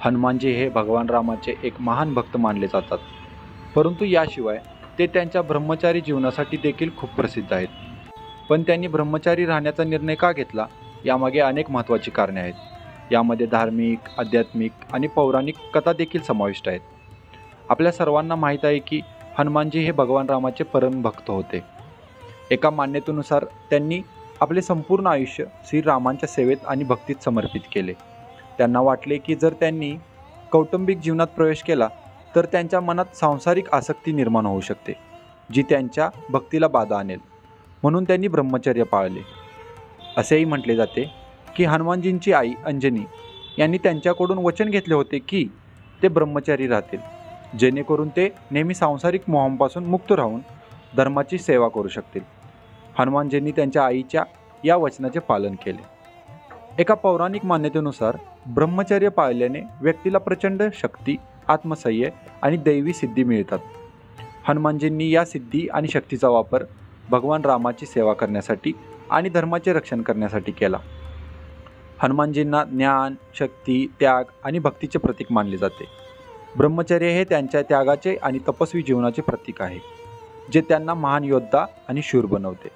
हनुमानजी हे भगवान रामाचे एक महान भक्त मानले जातात, परंतु याशिवाय ते त्यांच्या ब्रह्मचारी जीवनासाठी देखील खूप प्रसिद्ध आहेत. पण त्यांनी ब्रह्मचारी राहण्याचा निर्णय का घेतला, यामागे अनेक महत्त्वाची कारणे आहेत. यामध्ये धार्मिक, आध्यात्मिक आणि पौराणिक कथा देखील समाविष्ट आहेत. आपल्या सर्वांना माहीत आहे की हनुमानजी हे भगवान रामाचे परम भक्त होते. एका मान्यतेनुसार त्यांनी आपले संपूर्ण आयुष्य श्रीरामांच्या सेवेत आणि भक्तीत समर्पित केले. त्यांना वाटले की जर त्यांनी कौटुंबिक जीवनात प्रवेश केला तर त्यांच्या मनात सांसारिक आसक्ती निर्माण होऊ शकते, जी त्यांच्या भक्तीला बाधा आणेल. म्हणून त्यांनी ब्रह्मचर्य पाळले. असेही म्हटले जाते की हनुमानजींची आई अंजनी यांनी त्यांच्याकडून वचन घेतले होते की ते ब्रह्मचारी राहतील, जेणेकरून ते नेहमी सांसारिक मोहांपासून मुक्त राहून धर्माची सेवा करू शकतील. हनुमानजींनी त्यांच्या आईच्या या वचनाचे पालन केले. एका पौराणिक मान्यतेनुसार ब्रह्मचर्य पाळल्याने व्यक्तीला प्रचंड शक्ती, आत्मसंयम आणि दैवी सिद्धी मिळतात. हनुमानजींनी या सिद्धी आणि शक्तीचा वापर भगवान रामाची सेवा करण्यासाठी आणि धर्माचे रक्षण करण्यासाठी केला. हनुमानजींना ज्ञान, शक्ती, त्याग आणि भक्तीचे प्रतीक मानले जाते. ब्रह्मचर्य हे त्यांच्या त्यागाचे आणि तपस्वी जीवनाचे प्रतीक आहे, जे त्यांना महान योद्धा आणि शूर बनवते.